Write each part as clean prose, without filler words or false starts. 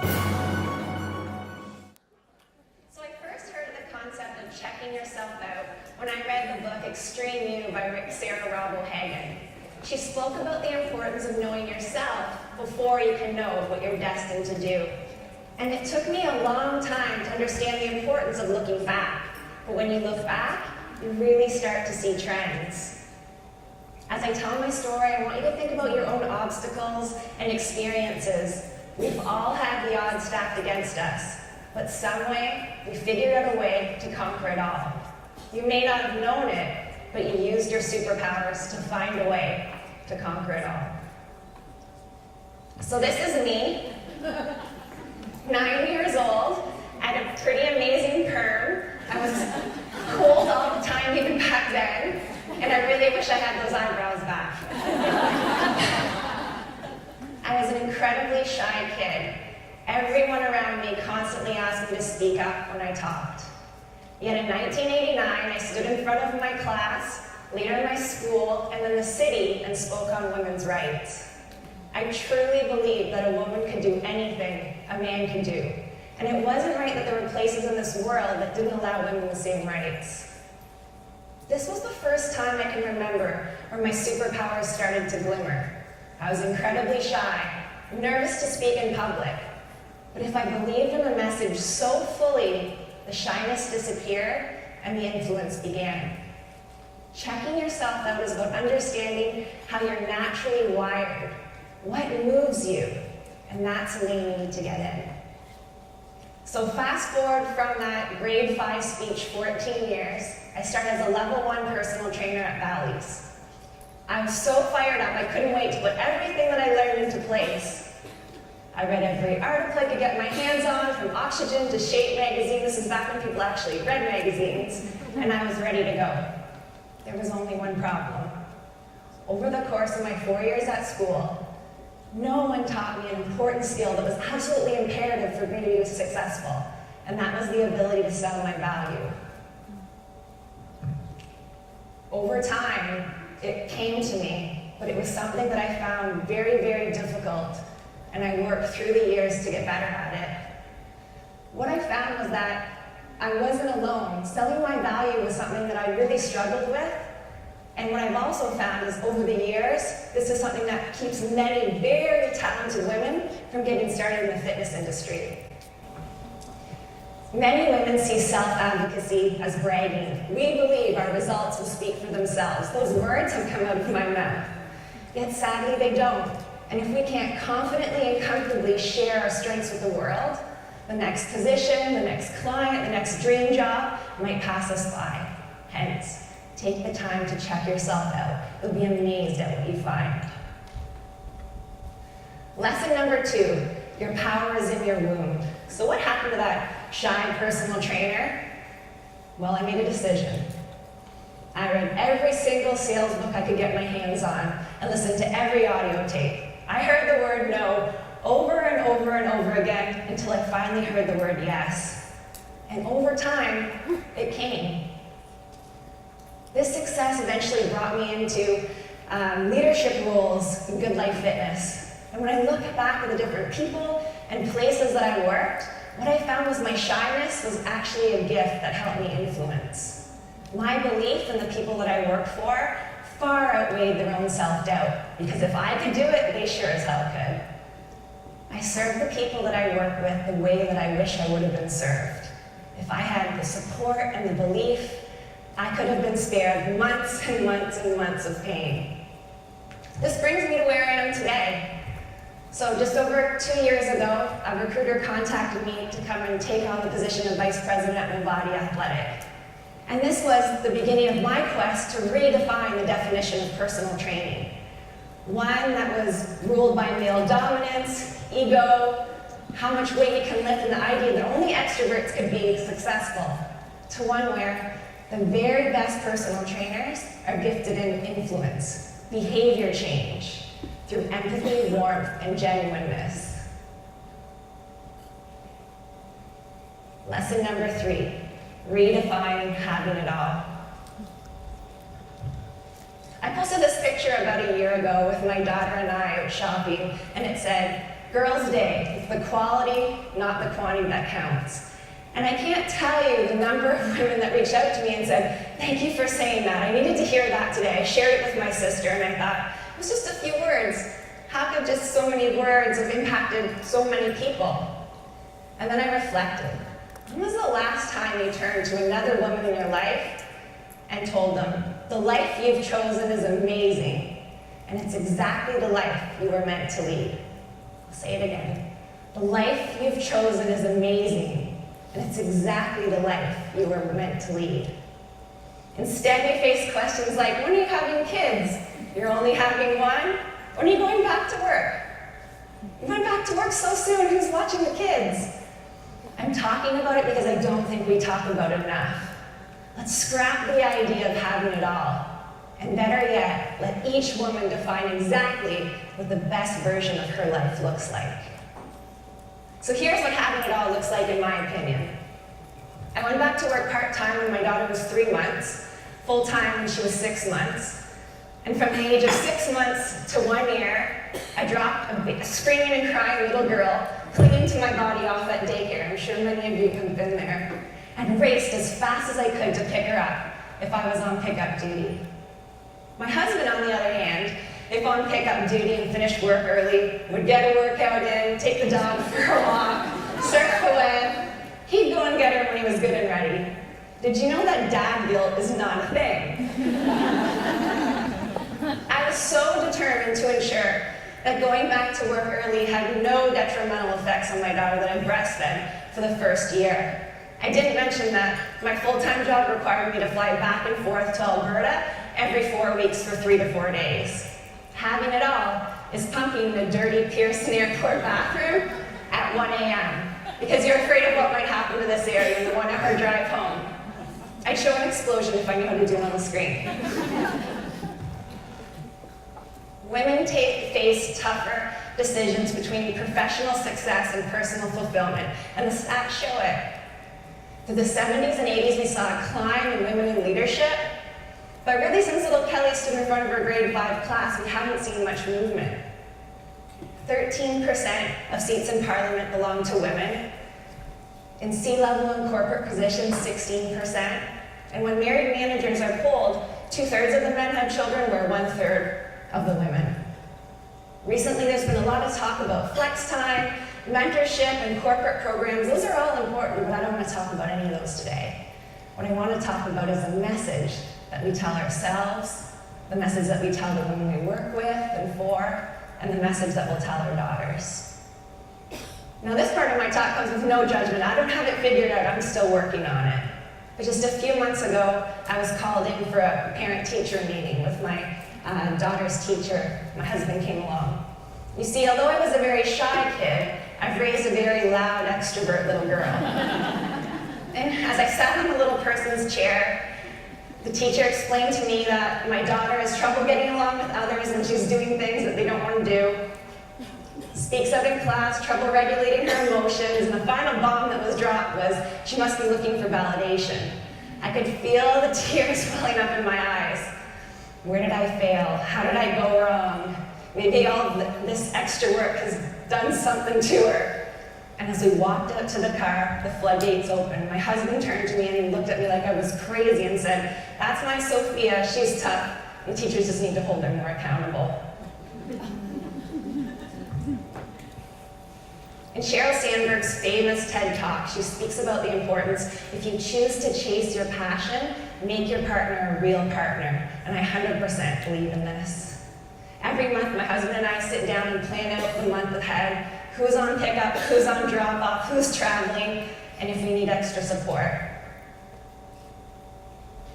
So I first heard of the concept of checking yourself out when I read the book Extreme You by Sarah Robb O'Hagan. She spoke about the importance of knowing yourself before you can know what you're destined to do. And it took me a long time to understand the importance of looking back. But when you look back, you really start to see trends. As I tell my story, I want you to think about your own obstacles and experiences. We've all had the odds stacked against us, but some way, we figured out a way to conquer it all. You may not have known it, but you used your superpowers to find a way to conquer it all. So this is me, 9 years old, I had a pretty amazing perm. I was cold all the time, even back then, and I really wish I had those eyebrows back. I was an incredibly shy kid. Everyone around me constantly asked me to speak up when I talked. Yet in 1989, I stood in front of my class, later in my school, and then the city, and spoke on women's rights. I truly believed that a woman could do anything a man could do. And it wasn't right that there were places in this world that didn't allow women the same rights. This was the first time I can remember where my superpowers started to glimmer. I was incredibly shy, nervous to speak in public. But if I believed in the message so fully, the shyness disappeared and the influence began. Checking yourself out is about understanding how you're naturally wired, what moves you, and that's the lane you need to get in. So fast forward from that grade 5 speech 14 years, I started as a level 1 personal trainer at Bally's. I was so fired up, I couldn't wait to put everything that I learned into place. I read every article I could get my hands on, from Oxygen to Shape magazine. This is back when people actually read magazines, and I was ready to go. There was only one problem. Over the course of my 4 years at school, no one taught me an important skill that was absolutely imperative for me to be successful, and that was the ability to sell my value. Over time, it came to me, but it was something that I found very, very difficult, and I worked through the years to get better at it. What I found was that I wasn't alone. Selling my value was something that I really struggled with. And what I've also found is over the years, this is something that keeps many very talented women from getting started in the fitness industry. Many women see self-advocacy as bragging. We believe our results will speak for themselves. Those words have come out of my mouth. Yet sadly, they don't. And if we can't confidently and comfortably share our strengths with the world, the next position, the next client, the next dream job might pass us by. Hence, take the time to check yourself out. You'll be amazed at what you find. Lesson number 2, your power is in your womb. So what happened to that shy personal trainer? Well, I made a decision. I read every single sales book I could get my hands on and listened to every audio tape. I heard the word no over and over and over again until I finally heard the word yes. And over time, it came. This success eventually brought me into leadership roles in Good Life Fitness. And when I look back at the different people and places that I worked, what I found was my shyness was actually a gift that helped me influence. My belief in the people that I worked for far outweighed their own self-doubt, because if I could do it, they sure as hell could. I served the people that I work with the way that I wish I would have been served. If I had the support and the belief, I could have been spared months and months and months of pain. This brings me to where I am today. So just over 2 years ago, a recruiter contacted me to come and take on the position of Vice President at Movati Athletic. And this was the beginning of my quest to redefine the definition of personal training. One that was ruled by male dominance, ego, how much weight you can lift, and the idea that only extroverts could be successful, to one where the very best personal trainers are gifted in influence, behavior change, through empathy, warmth, and genuineness. Lesson number 3, redefine having it all. I posted this picture about a year ago with my daughter and I out shopping, and it said, Girls' Day. It's the quality, not the quantity that counts. And I can't tell you the number of women that reached out to me and said, thank you for saying that. I needed to hear that today. I shared it with my sister, and I thought, it was just a few words. How could just so many words have impacted so many people? And then I reflected. When was the last time you turned to another woman in your life and told them, the life you've chosen is amazing, and it's exactly the life you were meant to lead? I'll say it again. The life you've chosen is amazing, and it's exactly the life you were meant to lead. Instead, we face questions like, when are you having kids? You're only having one? When are you going back to work? You went back to work so soon, who's watching the kids? I'm talking about it because I don't think we talk about it enough. Let's scrap the idea of having it all. And better yet, let each woman define exactly what the best version of her life looks like. So here's what having it all looks like in my opinion. I went back to work part-time when my daughter was 3 months, full-time when she was 6 months. And from the age of 6 months to 1 year, I dropped a screaming and crying little girl, clinging to my body off at daycare. I'm sure many of you have been there. And raced as fast as I could to pick her up if I was on pickup duty. My husband, on the other hand, if on pickup duty and finished work early, would get a workout in, take the dog for a walk, surf the web. He'd go and get her when he was good and ready. Did you know that dad guilt is not a thing? I was so determined to ensure that going back to work early had no detrimental effects on my daughter that I breastfed for the first year. I didn't mention that my full-time job required me to fly back and forth to Alberta every 4 weeks for 3 to 4 days. Having it all is pumping the dirty Pearson Airport bathroom at 1 a.m. because you're afraid of what might happen to this area in the 1 hour drive home. I'd show an explosion if I knew how to do it on the screen. Women face tougher decisions between professional success and personal fulfillment, and the stats show it. Through the 70s and 80s, we saw a climb in women in leadership, but really since little Kelly stood in front of her grade 5 class, we haven't seen much movement. 13% of seats in Parliament belong to women. In C-level and corporate positions, 16%. And when married managers are polled, 2/3 of the men have children, where 1/3 of the women. Recently, there's been a lot of talk about flex time, mentorship, and corporate programs. Those are all important, but I don't want to talk about any of those today. What I want to talk about is the message that we tell ourselves, the message that we tell the women we work with and for, and the message that we'll tell our daughters. Now, this part of my talk comes with no judgment. I don't have it figured out. I'm still working on it. But just a few months ago, I was called in for a parent-teacher meeting with my daughter's teacher. My husband came along. You see, although I was a very shy kid, I've raised a very loud, extrovert little girl. And as I sat in the little person's chair, the teacher explained to me that my daughter has trouble getting along with others and she's doing things that they don't want to do. Speaks out in class, trouble regulating her emotions, and the final bomb that was dropped was she must be looking for validation. I could feel the tears welling up in my eyes. Where did I fail? How did I go wrong? Maybe all this extra work has done something to her. And as we walked out to the car, the floodgates opened. My husband turned to me and he looked at me like I was crazy and said, "That's my Sophia, she's tough, and teachers just need to hold her more accountable." In Sheryl Sandberg's famous TED Talk, she speaks about the importance, if you choose to chase your passion, make your partner a real partner. And I 100% believe in this. Every month, my husband and I sit down and plan out the month ahead, who's on pickup, who's on drop-off, who's traveling, and if we need extra support.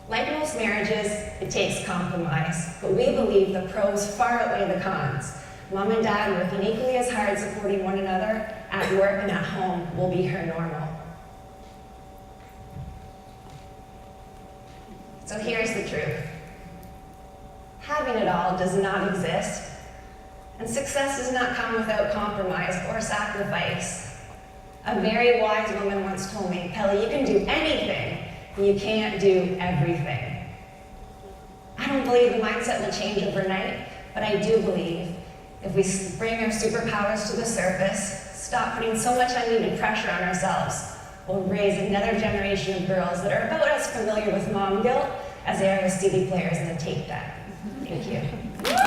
Like most marriages, it takes compromise, but we believe the pros far outweigh the cons. Mom and Dad working equally as hard supporting one another at work and at home will be her normal. So here's the truth. Having it all does not exist, and success does not come without compromise or sacrifice. A very wise woman once told me, "Kelly, you can do anything, but you can't do everything." I don't believe the mindset will change overnight, but I do believe If we bring our superpowers to the surface, stop putting so much unneeded pressure on ourselves, we'll raise another generation of girls that are about as familiar with mom guilt as they are with CD players and a tape deck. Thank you.